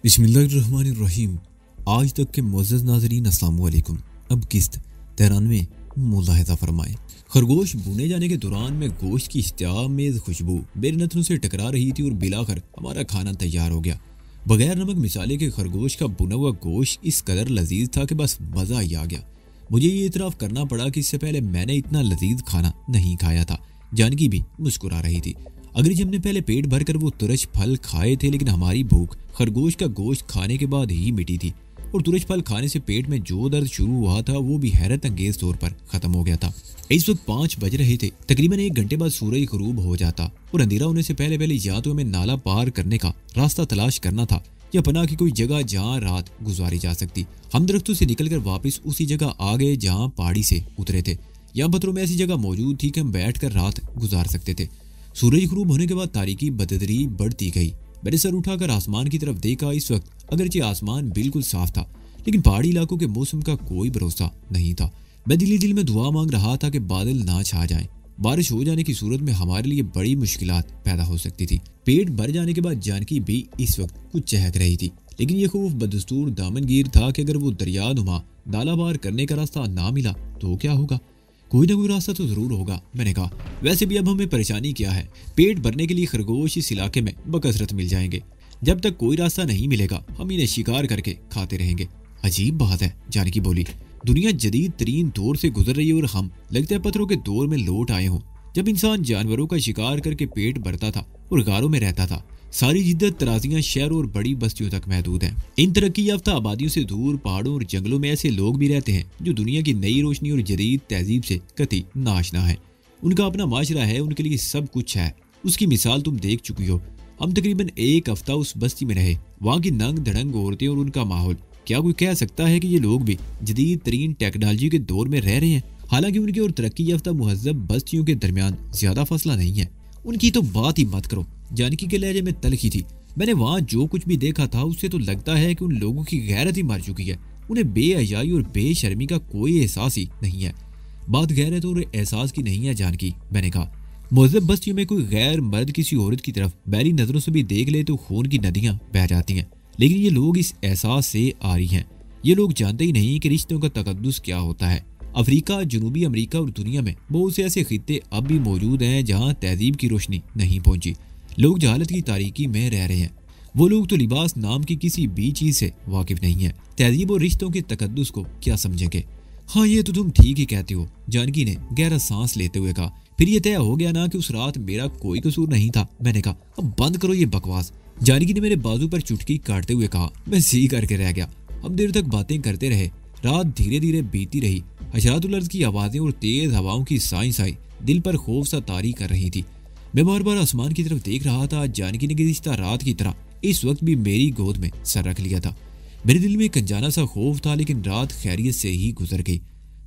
बिस्मिल्लाहिर्रहमानिर्रहीम। आज तक के मुअज़्ज़ज़ नाज़रीन अस्सलाम वालेकुम। अब किस्त 93 मुलाहिज़ा फरमाएं। खरगोश भुने जाने के दौरान में गोश्त की इश्तियामेज़ खुशबू मेरे नथनों से टकरा रही थी और बिलाखिर हमारा खाना तैयार हो गया। बगैर नमक मिसाले के खरगोश का भुना हुआ गोश्त इस कदर लजीज था कि बस मज़ा ही आ गया। मुझे ये इतराफ़ करना पड़ा कि इससे पहले मैंने इतना लजीज खाना नहीं खाया था। जानकी भी मुस्कुरा रही थी। अंग्रेजी हमने पहले पेट भरकर वो तुरश फल खाए थे, लेकिन हमारी भूख खरगोश का गोश्त खाने के बाद ही मिटी थी और तुरश फल खाने से पेट में जो दर्द शुरू हुआ था वो भी हैरत अंगेज तौर पर खत्म हो गया था। इस वक्त 5 बज रहे थे। तकरीबन 1 घंटे बाद सूरज गरूब हो जाता और अंधेरा होने से पहले पहले या तो हमें नाला पार करने का रास्ता तलाश करना था या पनाह की कोई जगह जहाँ रात गुजारी जा सकती। हम दरख्तों से निकलकर वापस उसी जगह आ गए जहाँ पहाड़ी से उतरे थे। यहाँ पत्थरों में ऐसी जगह मौजूद थी कि हम बैठकर रात गुजार सकते थे। सूरज गरूब होने के बाद तारीकी बदतरी बढ़ती गई। मैंने सर उठाकर आसमान की तरफ देखा। इस वक्त अगरचे आसमान बिल्कुल साफ था, लेकिन पहाड़ी इलाकों के मौसम का कोई भरोसा नहीं था। मैं दिल में दुआ मांग रहा था कि बादल ना छा जाएं। बारिश हो जाने की सूरत में हमारे लिए बड़ी मुश्किलात पैदा हो सकती थी। पेट भर जाने के बाद जानकी भी इस वक्त कुछ चहक रही थी, लेकिन यह खौफ बदस्तूर दामनगीर था कि अगर वो दरिया नुमा नाला पार करने का रास्ता ना मिला तो क्या होगा। कोई ना कोई रास्ता तो जरूर होगा, मैंने कहा। वैसे भी अब हमें परेशानी क्या है, पेट भरने के लिए खरगोश इस इलाके में बकसरत मिल जाएंगे। जब तक कोई रास्ता नहीं मिलेगा हम इन्हें शिकार करके खाते रहेंगे। अजीब बात है, जानकी बोली। दुनिया जदीद तरीन दौर से गुजर रही है और हम लगता है पत्थरों के दौर में लौट आए हों, जब इंसान जानवरों का शिकार करके पेट भरता था और गारों में रहता था। सारी जिद्दत तराजियां शहरों और बड़ी बस्तियों तक महदूद हैं। इन तरक्की याफ्ता आबादियों से दूर पहाड़ों और जंगलों में ऐसे लोग भी रहते हैं जो दुनिया की नई रोशनी और जदीद तहजीब से कतई नाशना है। उनका अपना माशरा है, उनके लिए सब कुछ है। उसकी मिसाल तुम देख चुकी हो। हम तकरीबन 1 हफ्ता उस बस्ती में रहे। वहाँ की नंग धड़ंग औरतें और उनका माहौल, क्या कोई कह सकता है कि ये लोग भी जदीद तरीन टेक्नोलॉजी के दौर में रह रहे हैं? हालांकि उनकी और तरक्की याफ्ता मुहज्जब बस्तियों के दरमियान ज्यादा फासला नहीं है। उनकी तो बात ही मत करो। जानकी के लहजे में तलखी थी। मैंने वहाँ जो कुछ भी देखा था उससे तो लगता है कि उन लोगों की गैरत ही मर चुकी है। उन्हें बेहयाई और बेशर्मी का कोई एहसास ही नहीं है। बात गैरत और एहसास की नहीं है जानकी, मैंने कहा। मुहज्जब बस्तियों में कोई गैर मर्द किसी औरत की तरफ बैरी नजरों से भी देख ले तो खून की नदियां बह जाती हैं, लेकिन ये लोग इस एहसास से आ रही हैं। ये लोग जानते ही नहीं कि रिश्तों का तकद्दुस क्या होता है। अफ्रीका, जनूबी अमेरिका और दुनिया में बहुत से ऐसे खित्ते अब भी मौजूद हैं जहाँ तहजीब की रोशनी नहीं पहुंची। लोग जहालत की तारीकी में रह रहे हैं। वो लोग तो लिबास नाम की किसी भी चीज से वाकिफ नहीं है। तहजीब और रिश्तों के तकद्दुस को क्या समझेंगे? हाँ, ये तो तुम ठीक ही कहती हो, जानकी ने गहरा सांस लेते हुए कहा। फिर ये तय हो गया ना कि उस रात मेरा कोई कसूर नहीं था, मैंने कहा। अब बंद करो ये बकवास। जानकी ने मेरे बाजू पर चुटकी काटते हुए कहा। मैं सी करके रह गया। हम देर तक बातें करते रहे। रात धीरे धीरे बीती रही। हशरातुल अर्ज़ की आवाजें और तेज हवाओं की साई साई दिल पर खौफ सा तारी कर रही थी। मैं बार बार आसमान की तरफ देख रहा था। जानकी ने गुज़िश्ता रात की तरह इस वक्त भी मेरी गोद में सर रख लिया था। मेरे दिल में एक अनजाना सा खौफ था, लेकिन रात खैरियत से ही गुजर गई।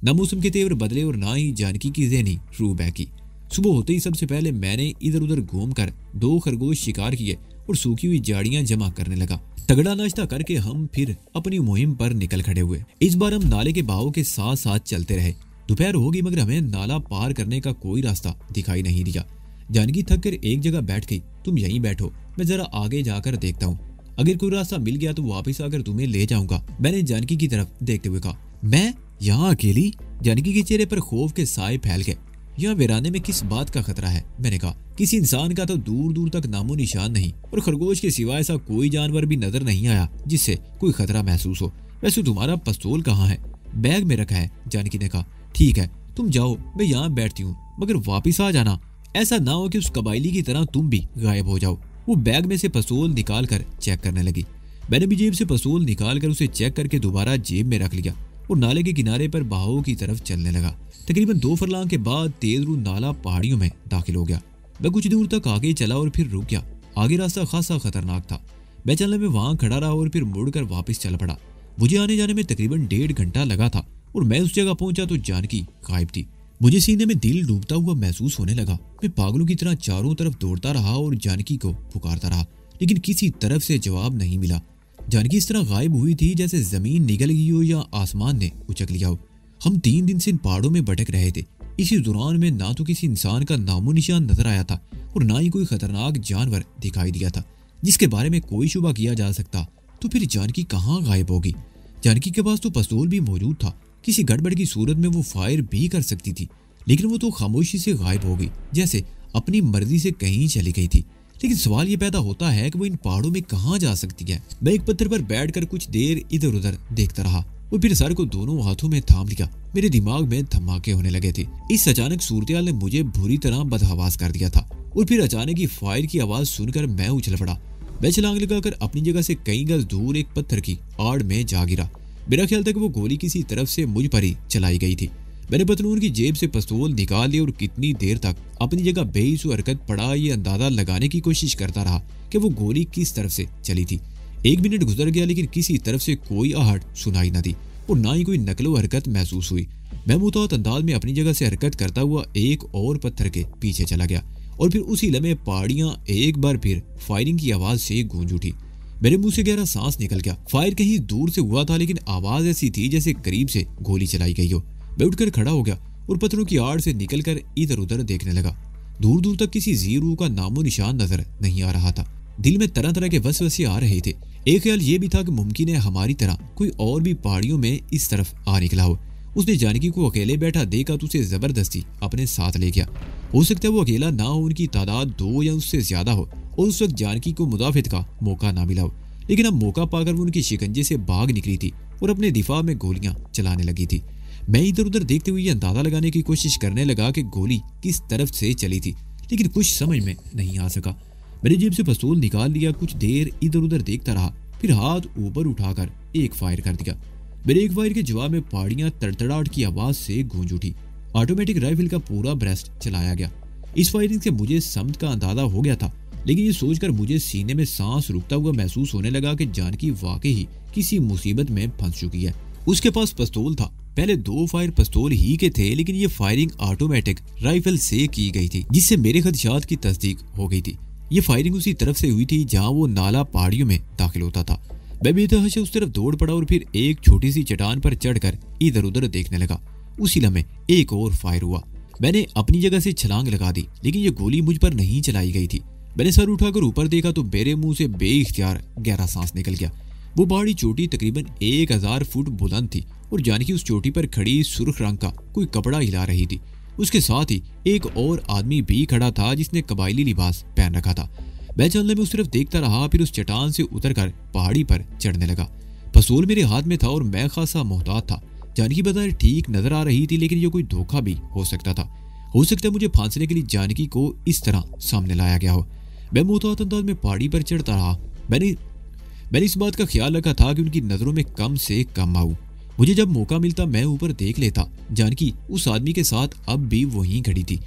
न मौसम के तेवर बदले और ना ही जानकी की ज़हनी रूह बहकी। सुबह होते ही सबसे पहले मैंने इधर उधर घूम कर 2 खरगोश शिकार किए और सूखी हुई झाड़ियां जमा करने लगा। तगड़ा नाश्ता करके हम फिर अपनी मुहिम पर निकल खड़े हुए। इस बार हम नाले के बहाव के साथ साथ चलते रहे। दोपहर हो गई मगर हमें नाला पार करने का कोई रास्ता दिखाई नहीं दिया। जानकी थक कर एक जगह बैठ गई। तुम यहीं बैठो, मैं जरा आगे जाकर देखता हूँ। अगर कोई रास्ता मिल गया तो वापस आकर तुम्हें ले जाऊंगा, मैंने जानकी की तरफ देखते हुए कहा। मैं यहाँ अकेली? जानकी के चेहरे पर खौफ के साए फैल गए। यहाँ वीराने में किस बात का खतरा है, मैंने कहा। किसी इंसान का तो दूर दूर तक नामो निशान नहीं, और खरगोश के सिवा ऐसा कोई जानवर भी नजर नहीं आया जिससे कोई खतरा महसूस हो। वैसे तुम्हारा पिस्तौल कहाँ है? बैग में रखा है, जानकी ने कहा। ठीक है, तुम जाओ, मैं यहाँ बैठती हूँ, मगर वापिस आ जाना। ऐसा ना हो कि उस कबायली की तरह तुम भी गायब हो जाओ। वो बैग में से पिस्तौल निकाल कर चेक करने लगी। मैंने भी जेब से पिस्तौल निकाल कर उसे चेक करके दोबारा जेब में रख लिया और नाले के किनारे पर बहाव की तरफ चलने लगा। तकरीबन 2 फरलांग के बाद तेज रू नाला पहाड़ियों में दाखिल हो गया। मैं कुछ दूर तक आगे चला और फिर रुक गया। आगे रास्ता खासा खतरनाक था। मैं चलने में वहां खड़ा रहा और फिर मुड़कर वापस चल पड़ा। मुझे आने जाने में तकरीबन 1.5 घंटा लगा था और मैं उस जगह पहुंचा तो जानकी गायब थी। मुझे सीने में दिल डूबता हुआ महसूस होने लगा। मैं पागलों की तरह चारों तरफ दौड़ता रहा और जानकी को पुकारता रहा, लेकिन किसी तरफ से जवाब नहीं मिला। जानकी इस तरह गायब हुई थी जैसे जमीन निगल गई हो या आसमान ने उचक लिया हो। हम 3 दिन से इन पहाड़ों में भटक रहे थे। इसी दौरान में ना तो किसी इंसान का नामो निशान नजर आया था और ना ही कोई खतरनाक जानवर दिखाई दिया था जिसके बारे में कोई शुबा किया जा सकता। तो फिर जानकी कहाँ गायब होगी? जानकी के पास तो पिस्तौल भी मौजूद था। किसी गड़बड़ की सूरत में वो फायर भी कर सकती थी, लेकिन वो तो खामोशी से गायब हो गई, जैसे अपनी मर्जी से कहीं चली गई थी। लेकिन सवाल ये पैदा होता है कि वो इन पहाड़ों में कहाँ जा सकती है। मैं एक पत्थर पर बैठकर कुछ देर इधर उधर देखता रहा। वो फिर सर को दोनों हाथों में थाम लिया। मेरे दिमाग में धमाके होने लगे थे। इस अचानक सूरत ने मुझे बुरी तरह बदहवास कर दिया था। और फिर अचानक ही फायर की आवाज सुनकर मैं उछल पड़ा। मैं छलांग लगाकर अपनी जगह से कई गज दूर एक पत्थर की आड़ में जा गिरा। मेरा ख्याल था कि वो गोली किसी तरफ से मुझ पर ही चलाई गई थी। मैंने पतलून की जेब से पिस्तौल निकाल लिया और कितनी देर तक अपनी जगह बेहिसू हरकत पड़ा ये अंदाजा लगाने की कोशिश करता रहा कि वो गोली किस तरफ से चली थी। 1 मिनट गुजर गया, लेकिन किसी तरफ से कोई आहट सुनाई न दी और ना ही कोई नकलो हरकत महसूस हुई। मैं मुतावत अंदाज में अपनी जगह से हरकत करता हुआ एक और पत्थर के पीछे चला गया और फिर उसी लम्हे पहाड़ियां एक बार फिर फायरिंग की आवाज से गूंज उठी। मेरे मुंह से गहरा सांस निकल गया। फायर कहीं दूर से हुआ था, लेकिन आवाज ऐसी थी जैसे करीब से गोली चलाई गई हो। मैं उठकर खड़ा हो गया और पत्थरों की आड़ से निकलकर इधर उधर देखने लगा। दूर दूर तक किसी जीरू का नामो निशान नजर नहीं आ रहा था। दिल में तरह तरह के वसवसे आ रहे थे। एक ख्याल ये भी था कि मुमकिन है हमारी तरह कोई और भी पहाड़ियों में इस तरफ आ निकला हो। उसने जानकी को अकेले बैठा देखा तो उसे जबरदस्ती अपने साथ ले गया। हो सकता है वो अकेला ना हो, उनकी तादाद 2 या उससे ज्यादा हो और उस वक्त जानकी को मुदाफित का मौका ना मिला हो। लेकिन अब मौका पाकर वो उनकी शिकंजे से भाग निकली थी और अपने दिफा में गोलियां चलाने लगी थी। मैं इधर उधर देखते हुए अंदाजा लगाने की कोशिश करने लगा कि गोली किस तरफ से चली थी, लेकिन कुछ समझ में नहीं आ सका। मैंने जेब से पिस्तौल निकाल लिया, कुछ देर इधर उधर देखता रहा, फिर हाथ ऊपर उठाकर एक फायर कर दिया। मेरे एक फायर के जवाब में पहाड़ियां तड़तड़ाहट की आवाज से गूंज उठी। ऑटोमेटिक राइफल का पूरा ब्रेस्ट चलाया गया। इस फायरिंग से मुझे समझ का अंदाजा हो गया था, लेकिन ये सोचकर मुझे सीने में सांस रुकता हुआ महसूस होने लगा कि जानकी वाकई ही किसी मुसीबत में फंस चुकी है। उसके पास पिस्तौल था। पहले 2 फायर पिस्तौल ही के थे, लेकिन ये फायरिंग ऑटोमेटिक राइफल से की गई थी, जिससे मेरे खदशात की तस्दीक हो गई थी। ये फायरिंग उसी तरफ से हुई थी जहां वो नाला पहाड़ियों में दाखिल होता था। मैं बेतहाशा उस तरफ दौड़ पड़ा और फिर एक छोटी सी चट्टान पर चढ़कर इधर उधर देखने लगा। उसी लम्हे एक और फायर हुआ। मैंने अपनी जगह से छलांग लगा दी, लेकिन ये गोली मुझ पर नहीं चलाई गई थी। मैंने सर उठाकर ऊपर देखा तो मेरे मुंह से बेइख्तियार गहरा सांस निकल गया। वो पहाड़ी चोटी तकरीबन 1000 फुट बुलंद थी और जानकी उस चोटी पर खड़ी सुर्ख रंग का कोई कपड़ा हिला रही थी। उसके साथ ही एक और आदमी भी खड़ा था जिसने कबायली लिबास पहन रखा था। मैं चलने में उस तरफ देखता रहा, फिर उस चट्टान से उतरकर पहाड़ी पर चढ़ने लगा। पिस्तौल मेरे हाथ में था और मैं खासा मोहतात था। जानकी बजाय ठीक नजर आ रही थी, लेकिन ये कोई धोखा भी हो सकता था। हो सकता है मुझे फांसने के लिए जानकी को इस तरह सामने लाया गया हो। मैं मोहतात अंदाज में पहाड़ी पर चढ़ता रहा। मैंने इस बात का ख्याल रखा था कि उनकी नजरों में कम से कम आऊं। मुझे जब मौका मिलता मैं ऊपर देख लेता। जानकी उस आदमी के साथ अब भी वहीं खड़ी थी।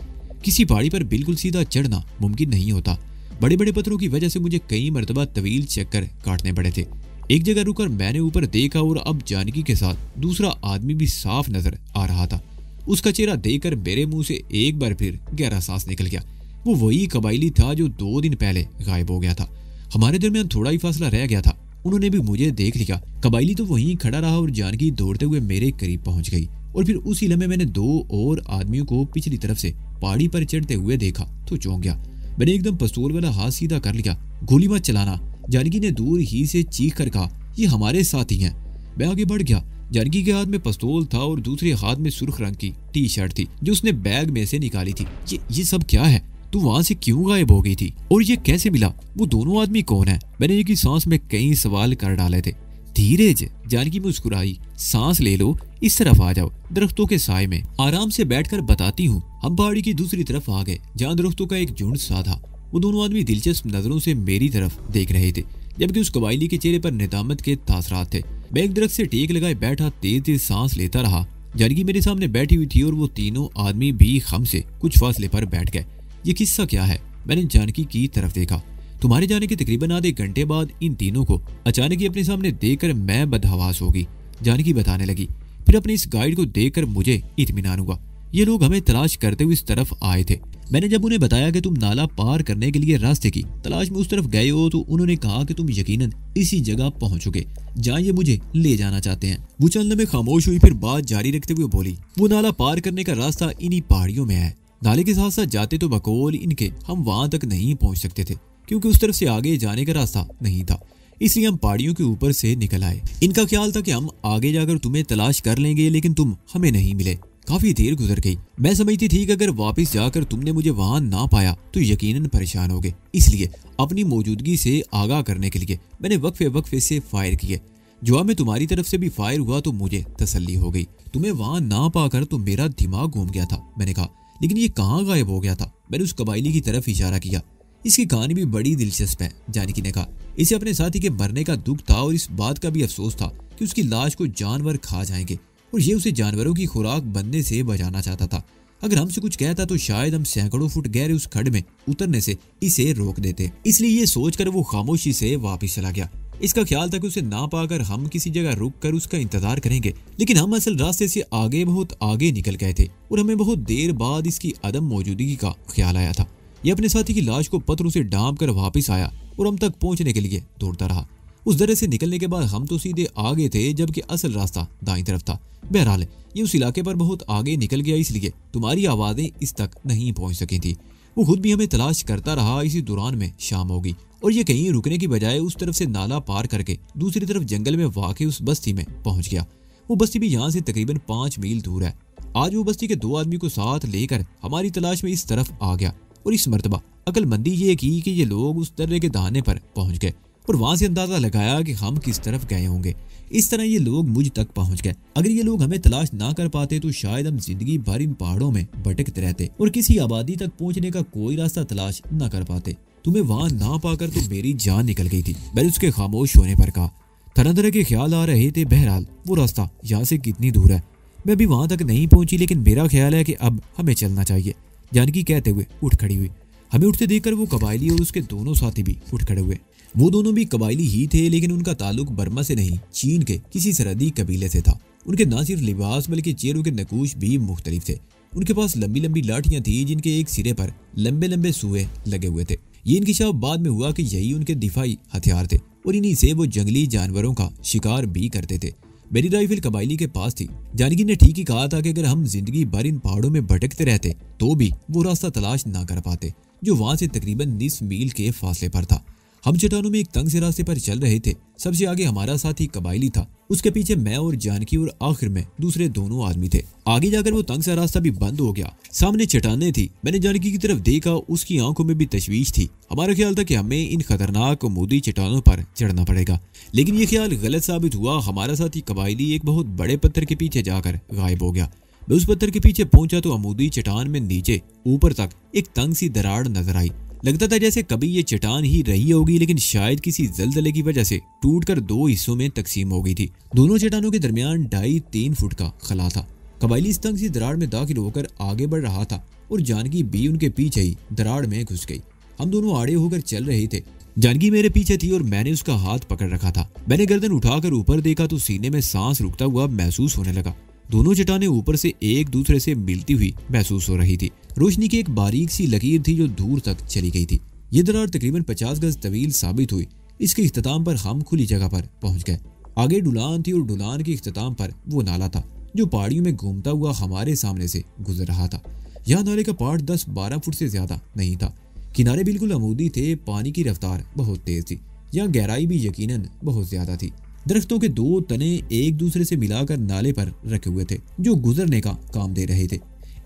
किसी पहाड़ी पर बिल्कुल सीधा चढ़ना मुमकिन नहीं होता। बड़े बड़े पत्थरों की वजह से मुझे कई मरतबा तवील चक्कर काटने पड़े थे। एक जगह रुककर मैंने ऊपर देखा और अब जानकी के साथ दूसरा आदमी भी साफ नजर आ रहा था। उसका चेहरा देखकर मेरे मुंह से एक बार फिर गहरा सांस निकल गया। वो वही कबायली था जो 2 दिन पहले गायब हो गया था। हमारे दरमियान थोड़ा ही फासला रह गया था। उन्होंने भी मुझे देख लिया। कबायली तो वहीं खड़ा रहा और जानकी दौड़ते हुए मेरे करीब पहुंच गई और फिर उसी लम्हे मैंने 2 और आदमियों को पिछली तरफ से पहाड़ी पर चढ़ते हुए देखा तो चौंक गया। मैंने एकदम पिस्तौल वाला हाथ सीधा कर लिया। गोली मत चलाना, जानकी ने दूर ही से चीख कर कहा। ये हमारे साथी हैं। मैं आगे बढ़ गया। जानकी के हाथ में पिस्तौल था और दूसरे हाथ में सुर्ख रंग की टी शर्ट थी जो उसने बैग में से निकाली थी। ये सब क्या है? तू वहां से क्यों गायब हो गई थी और ये कैसे मिला? वो दोनों आदमी कौन है? मैंने एक ही सांस में कई सवाल कर डाले थे। धीरज, जानकी मुस्कुराई। सांस ले लो, इस तरफ आ जाओ, दरख्तों के साए में आराम से बैठकर बताती हूँ। हम पहाड़ी की दूसरी तरफ आ गए जहाँ दरख्तों का एक झुंड सा था। वो दोनों आदमी दिलचस्प नजरों से मेरी तरफ देख रहे थे, जबकि उस कबायली के चेहरे पर निदामत के तासरात थे। मैं एक दरख्त से टेक लगाए बैठा तेज तेज सांस लेता रहा। जानकी मेरे सामने बैठी हुई थी और वो तीनों आदमी भी खम से कुछ फासले पर बैठ गए। ये किस्सा क्या है? मैंने जानकी की तरफ देखा। तुम्हारे जाने के तकरीबन आधे घंटे बाद इन तीनों को अचानक ही अपने सामने देखकर मैं बदहवास हो गई। जानकी बताने लगी। फिर अपने इस गाइड को देखकर मुझे इत्मीनान हुआ। ये लोग हमें तलाश करते हुए इस तरफ आए थे। मैंने जब उन्हें बताया कि तुम नाला पार करने के लिए रास्ते की तलाश में उस तरफ गए हो तो उन्होंने कहा कि तुम यकीनन इसी जगह पहुंचोगे जहां ये मुझे ले जाना चाहते हैं। वो चंद में खामोश हुई, फिर बात जारी रखते हुए बोली, वो नाला पार करने का रास्ता इन्हीं पहाड़ियों में है। नाले के साथ साथ जाते तो बकौल इनके हम वहां तक नहीं पहुंच सकते थे क्योंकि उस तरफ से आगे जाने का रास्ता नहीं था। इसलिए हम पहाड़ियों के ऊपर से निकल आए। इनका ख्याल था कि हम आगे जाकर तुम्हें तलाश कर लेंगे, लेकिन तुम हमें नहीं मिले। काफी देर गुजर गई। मैं समझती थी कि अगर वापस जाकर तुमने मुझे वहां ना पाया तो यकीनन परेशान होगे, इसलिए अपनी मौजूदगी से आगाह करने के लिए मैंने वक्फे वक्फे से फायर किए। जवाब में तुम्हारी तरफ से भी फायर हुआ तो मुझे तसल्ली हो गई। तुम्हें वहां ना पाकर तो मेरा दिमाग घूम गया था, मैंने कहा, लेकिन ये कहाँ गायब हो गया था? मैंने उस कबायली की तरफ इशारा किया। इसकी कहानी भी बड़ी दिलचस्प है, जानकी ने कहा। इसे अपने साथी के मरने का दुख था और इस बात का भी अफसोस था कि उसकी लाश को जानवर खा जाएंगे और ये उसे जानवरों की खुराक बनने से बचाना चाहता था। अगर हमसे कुछ कहता तो शायद हम सैकड़ों फुट गहरे उस खड्ड में उतरने से इसे रोक देते। इसलिए ये सोचकर वो खामोशी से वापस चला गया। इसका ख्याल था कि उसे ना पाकर हम किसी जगह रुक कर उसका इंतजार करेंगे, लेकिन हम असल रास्ते से बहुत आगे निकल गए थे और हमें बहुत देर बाद इसकी अदम मौजूदगी का ख्याल आया था। ये अपने साथी की लाश को पत्थरों से ढांप कर वापस आया और हम तक पहुंचने के लिए दौड़ता रहा। उस दर्रे से निकलने के बाद हम तो सीधे आगे थे, जबकि असल रास्ता दाईं तरफ था। बहरहाल ये उस इलाके पर बहुत आगे निकल गया, इसलिए तुम्हारी आवाजें इस तक नहीं पहुंच सकी थी। वो खुद भी हमें तलाश करता रहा। इसी दौरान में शाम हो गई और ये कहीं रुकने की बजाय उस तरफ से नाला पार करके दूसरी तरफ जंगल में वाकई उस बस्ती में पहुंच गया। वो बस्ती भी यहाँ से तकरीबन 5 मील दूर है। आज वो बस्ती के 2 आदमी को साथ लेकर हमारी तलाश में इस तरफ आ गया और इस मर्तबा अक्लमंदी ये की कि ये लोग उस दर्रे के दहाने पर पहुंच गए और वहां से अंदाजा लगाया कि हम किस तरफ गए होंगे। इस तरह ये लोग मुझ तक पहुंच गए। अगर ये लोग हमें तलाश ना कर पाते तो शायद हम जिंदगी भर इन पहाड़ों में भटकते रहते और किसी आबादी तक पहुंचने का कोई रास्ता तलाश न कर पाते। तुम्हें वहां ना पाकर तो मेरी जान निकल गई थी, मैंने उसके खामोश होने पर कहा। तरह तरह के ख्याल आ रहे थे। बहरहाल वो रास्ता यहाँ से कितनी दूर है? मैं अभी वहां तक नहीं पहुंची, लेकिन मेरा ख्याल है कि अब हमें चलना चाहिए, जानकी कहते हुए उठ खड़ी हुई। हमें उठते देखकर वो कबायली और उसके दोनों साथी भी उठ खड़े हुए। वो दोनों भी कबायली ही थे, लेकिन उनका ताल्लुक बर्मा से नहीं, चीन के किसी सरहदी कबीले से था। उनके न सिर्फ लिबास बल्कि चेहरों के नकूश भी मुख्तलिफ थे। उनके पास लंबी लंबी लाठियां थी जिनके एक सिरे पर लंबे लंबे सूए लगे हुए थे। ये इंकिशाफ बाद में हुआ कि यही उनके दिफाई हथियार थे और इन्हीं से वो जंगली जानवरों का शिकार भी करते थे। मेरी राइफल कबायली के पास थी। जानकी ने ठीक ही कहा था कि अगर हम जिंदगी भर इन पहाड़ों में भटकते रहते तो भी वो रास्ता तलाश ना कर पाते जो वहां से तकरीबन 20 मील के फासले पर था। हम चट्टानों में एक तंग से रास्ते पर चल रहे थे। सबसे आगे हमारा साथी कबायली था, उसके पीछे मैं और जानकी और आखिर में दूसरे दोनों आदमी थे। आगे जाकर वो तंग सा रास्ता भी बंद हो गया। सामने चट्टानें थी। मैंने जानकी की तरफ देखा, उसकी आंखों में भी तशवीश थी। हमारा ख्याल था कि हमें इन खतरनाक अमूदी चट्टानों पर चढ़ना पड़ेगा, लेकिन ये ख्याल गलत साबित हुआ। हमारा साथी कबायली एक बहुत बड़े पत्थर के पीछे जाकर गायब हो गया। मैं उस पत्थर के पीछे पहुंचा तो अमूदी चट्टान में नीचे ऊपर तक एक तंग सी दरार नजर आई। लगता था जैसे कभी ये चट्टान ही रही होगी, लेकिन शायद किसी जलजले की वजह से टूटकर 2 हिस्सों में तकसीम हो गई थी। दोनों चट्टानों के दरमियान 2.5-3 फुट का खला था। कबायली इस तंग सी दरार में दाखिल होकर आगे बढ़ रहा था और जानकी भी उनके पीछे ही दरार में घुस गई। हम दोनों आड़े होकर चल रहे थे। जानकी मेरे पीछे थी और मैंने उसका हाथ पकड़ रखा था। मैंने गर्दन उठाकर ऊपर देखा तो सीने में सांस रुकता हुआ महसूस होने लगा। दोनों चट्टानें ऊपर से एक दूसरे से मिलती हुई महसूस हो रही थी। रोशनी की एक बारीक सी लकीर थी जो दूर तक चली गई थी। ये दरार तकरीबन 50 गज तवील साबित हुई। इसके इख्तिताम पर हम खुली जगह पर पहुंच गए। आगे ढुलान थी और ढुलान के इख्तिताम पर वो नाला था जो पहाड़ियों में घूमता हुआ हमारे सामने से गुजर रहा था। यहाँ नाले का पार्ट 10-12 फुट से ज्यादा नहीं था। किनारे बिल्कुल अमूदी थे। पानी की रफ्तार बहुत तेज थी। यहाँ गहराई भी यकीनन बहुत ज्यादा थी। दरख्तों के 2 तने एक दूसरे से मिलाकर नाले पर रखे हुए थे जो गुजरने का काम दे रहे थे।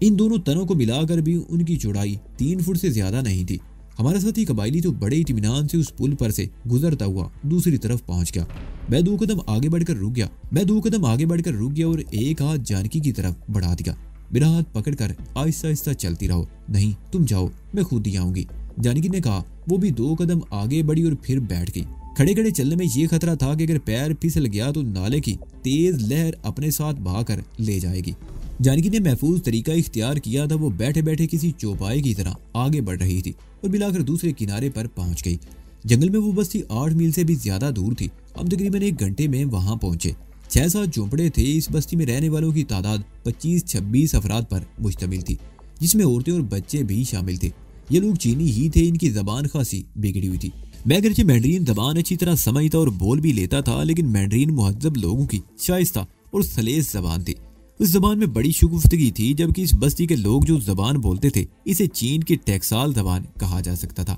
इन दोनों तनों को मिलाकर भी उनकी चौड़ाई 3 फुट से ज्यादा नहीं थी। हमारा साथी कबायली तो बड़े इत्मीनान से उस पुल पर से गुजरता हुआ दूसरी तरफ पहुंच गया। मैं 2 कदम आगे बढ़कर रुक गया और एक हाथ जानकी की तरफ बढ़ा दिया। मेरा हाथ पकड़कर आहिस्ता आहिस्ता चलती रहो, नहीं तुम जाओ, मैं खुद ही आऊंगी, जानकी ने कहा। वो भी 2 कदम आगे बढ़ी और फिर बैठ गई। खड़े खड़े चलने में ये खतरा था कि अगर पैर फिसल गया तो नाले की तेज लहर अपने साथ बहाकर ले जाएगी। जानकी ने महफूज तरीका इख्तियार किया था। वो बैठे बैठे किसी चौपाई की तरह आगे बढ़ रही थी और मिलाकर दूसरे किनारे पर पहुंच गई। जंगल में वो बस्ती 8 मील से भी ज्यादा दूर थी। हम तकरीबन 1 घंटे में वहां पहुंचे। 6-7 झोंपड़े थे। इस बस्ती में रहने वालों की तादाद 25-26 अफराद पर मुश्तमिल थी, जिसमें औरतें और बच्चे भी शामिल थे। ये लोग चीनी ही थे। इनकी जबान खासी बिगड़ी हुई थी। मैं अगरचे मैंड्रीन जबान अच्छी तरह समझता और बोल भी लेता था, लेकिन मैंड्रीन मुहज्जब लोगों की शाइस्ता और सलेस जबान थी। उस जबान में बड़ी शुगुफ्तगी थी, जबकि इस बस्ती के लोग जो जबान बोलते थे इसे चीन की टेक्साल जबान कहा जा सकता था।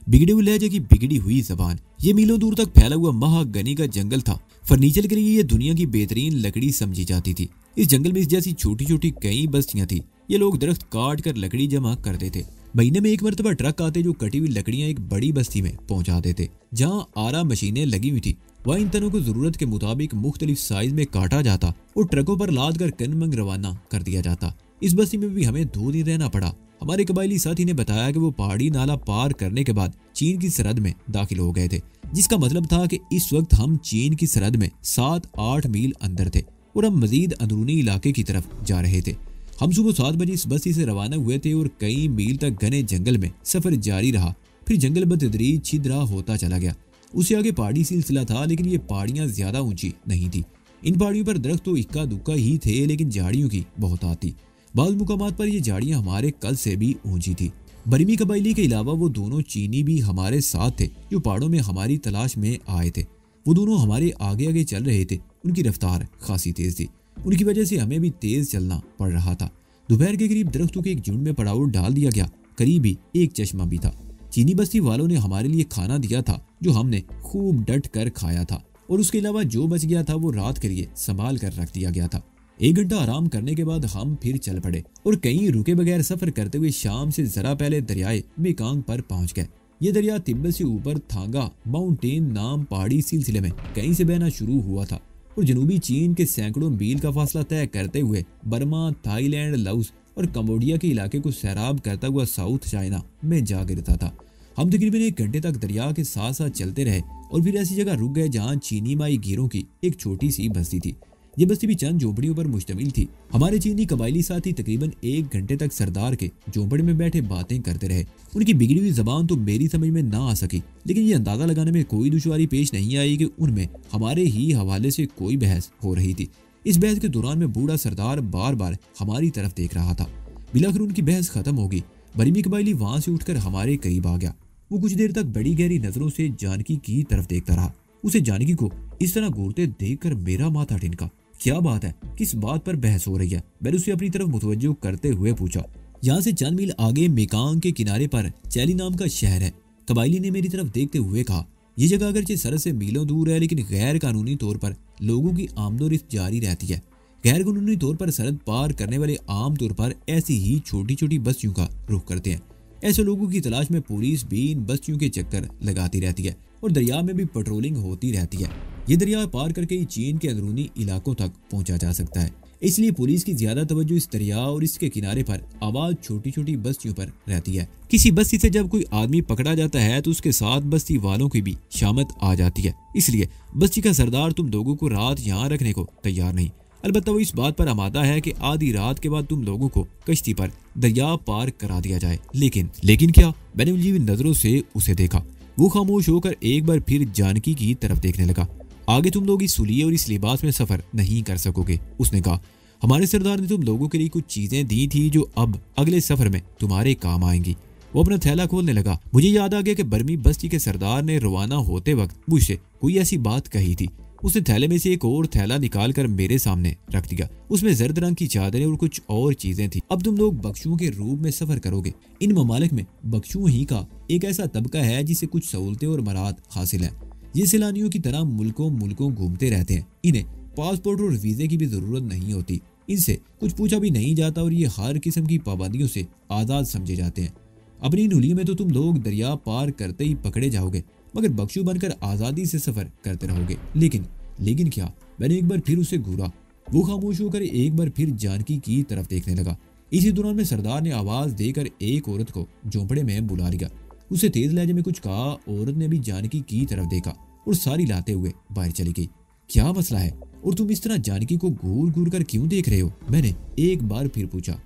बिगड़े हुए लहजे की बिगड़ी हुई जबान। ये मीलों दूर तक फैला हुआ महागनी का जंगल था। फर्नीचर के लिए ये दुनिया की बेहतरीन लकड़ी समझी जाती थी। इस जंगल में इस जैसी छोटी छोटी कई बस्तियां थी। ये लोग दरख्त काट कर लकड़ी जमा करते थे। महीने में एक मरतबा ट्रक आते जो कटी हुई लकड़ियां एक बड़ी बस्ती में पहुंचा देते। जहां आरा मशीनें लगी हुई थी वहाँ इन तनों को जरूरत के मुताबिक मुख्तलिफ साइज में काटा जाता और ट्रकों पर लाद कर कनमंग रवाना कर दिया जाता। इस बस्ती में भी हमें 2 दिन रहना पड़ा। हमारे कबायली साथी ने बताया कि वो पहाड़ी नाला पार करने के बाद चीन की सरहद में दाखिल हो गए थे, जिसका मतलब था कि इस वक्त हम चीन की सरहद में 7-8 मील अंदर थे और हम मजीद अंदरूनी इलाके की तरफ जा रहे थे। हम सुबह 7 बजे इस बस्ती से रवाना हुए थे और कई मील तक घने जंगल में सफर जारी रहा। फिर जंगल बतदरीज छिद्रा होता चला गया। उससे आगे पहाड़ी सिलसिला था, लेकिन ये पहाड़ियां ज्यादा ऊंची नहीं थी। इन पहाड़ियों पर दरख्त तो इक्का दुक्का ही थे, लेकिन झाड़ियों की बहुत आती। बाद मुकामात पर ये झाड़ियां हमारे कल से भी ऊंची थी। बर्मी कबाइली के अलावा वो दोनों चीनी भी हमारे साथ थे जो पहाड़ों में हमारी तलाश में आए थे। वो दोनों हमारे आगे आगे चल रहे थे। उनकी रफ्तार खासी तेज थी। उनकी वजह से हमें भी तेज चलना पड़ रहा था। दोपहर के करीब दरख्तों के एक झुंड में पड़ाव डाल दिया गया। करीब ही एक चश्मा भी था। चीनी बस्ती वालों ने हमारे लिए खाना दिया था जो हमने खूब डट कर खाया था, और उसके अलावा जो बच गया था वो रात के लिए संभाल कर रख दिया गया था। 1 घंटा आराम करने के बाद हम फिर चल पड़े और कहीं रुके बगैर सफर करते हुए शाम से जरा पहले दरियाए मेकांग पर पहुंच गए। ये दरिया तिब्बत से ऊपर थांगा माउंटेन नाम पहाड़ी सिलसिले में कहीं से बहना शुरू हुआ था और जनूबी चीन के सैकड़ों मील का फासला तय करते हुए बर्मा, थाईलैंड, लाओस और कंबोडिया के इलाके को सैराब करता हुआ साउथ चाइना में जा गिरता था। हम तकरीबन 1 घंटे तक दरिया के साथ साथ चलते रहे और फिर ऐसी जगह रुक गए जहाँ चीनी माई गिरों की एक छोटी सी बस्ती थी। ये बस्ती भी चंद झोपड़ियों पर मुश्तमिल थी। हमारे चीनी कबायली साथी तकरीबन 1 घंटे तक सरदार के झोंपड़े में बैठे बातें करते रहे। उनकी बिगड़ी हुई जबान तो मेरी समझ में ना आ सकी, लेकिन ये अंदाजा लगाने में कोई दुश्वारी पेश नहीं आई कि उनमें हमारे ही हवाले से कोई बहस हो रही थी। इस बहस के दौरान में बूढ़ा सरदार बार बार हमारी तरफ देख रहा था। बिलाखिर उनकी बहस खत्म होगी। बर्मी कबायली वहां से उठकर हमारे करीब आ गया। वो कुछ देर तक बड़ी गहरी नजरों से जानकी की तरफ देखता रहा। उसे जानकी को इस तरह घूरते देखकर मेरा माथा ठिनका। क्या बात है, किस बात पर बहस हो रही है? मैंने उसे अपनी तरफ मुतवज्जो करते हुए पूछा। यहाँ से चंद मील आगे मेकांग के किनारे पर चैली नाम का शहर है। कबायली ने मेरी तरफ देखते हुए कहा। यह जगह अगरचे सरहद से मीलों दूर है, लेकिन गैर कानूनी तौर पर लोगों की आमदोरफ्त जारी रहती है। गैर कानूनी तौर पर सरहद पार करने वाले आम तौर पर ऐसी ही छोटी छोटी बस्तियों का रुख करते हैं। ऐसे लोगों की तलाश में पुलिस भी इन बस्तियों के चक्कर लगाती रहती है और दरिया में भी पेट्रोलिंग होती रहती है। ये दरिया पार करके ही चीन के अंदरूनी इलाकों तक पहुंचा जा सकता है। इसलिए पुलिस की ज्यादा तवज्जो इस दरिया और इसके किनारे पर आबाद छोटी छोटी बस्तियों पर रहती है। किसी बस्ती से जब कोई आदमी पकड़ा जाता है तो उसके साथ बस्ती वालों की भी शामत आ जाती है। इसलिए बस्ती का सरदार तुम लोगों को रात यहाँ रखने को तैयार नहीं। अलबत्ता वो इस बात पर आमादा है कि आधी रात के बाद तुम लोगों को कश्ती पर दरिया पार करा दिया जाए। लेकिन क्या? मैंने उलझी हुई नजरों से उसे देखा। वो खामोश होकर एक बार फिर जानकी की तरफ देखने लगा। आगे तुम लोग इस सुलिये और इस लिबास में सफर नहीं कर सकोगे, उसने कहा। हमारे सरदार ने तुम लोगों के लिए कुछ चीजें दी थी जो अब अगले सफर में तुम्हारे काम आएंगी। वो अपना थैला खोलने लगा। मुझे याद आ गया कि बर्मी बस्ती के सरदार ने रवाना होते वक्त मुझसे कोई ऐसी बात कही थी। उसने थैले में से एक और थैला निकाल कर मेरे सामने रख दिया। उसमें जर्द रंग की चादरें और कुछ और चीजें थी। अब तुम लोग बख्शुओं के रूप में सफर करोगे। इन ममालिक में बख्शुओं ही का एक ऐसा तबका है जिसे कुछ सहूलतें और मराद हासिल है। ये सैलानियों की तरह मुल्कों घूमते रहते हैं। इन्हें पासपोर्ट और वीजे की भी जरूरत नहीं होती। इनसे कुछ पूछा भी नहीं जाता और ये हर किस्म की पाबंदियों से आजाद समझे जाते हैं। अपनी नुलियों में तो तुम लोग दरिया पार करते ही पकड़े जाओगे, मगर बख्शू बनकर आजादी से सफर करते रहोगे। लेकिन क्या? मैंने एक बार फिर उसे घूरा। वो खामोश होकर एक बार फिर जानकी की तरफ देखने लगा। इसी दौरान में सरदार ने आवाज देकर एक औरत को झोंपड़े में बुला लिया। उसे तेज लहजे में कुछ कहा। औरत ने भी जानकी की तरफ देखा और सारी लाते हुए बाहर चली गई। क्या मसला है और तुम इस तरह जानकी को घूर घूर कर क्यों देख रहे हो? मैंने एक बार फिर पूछा।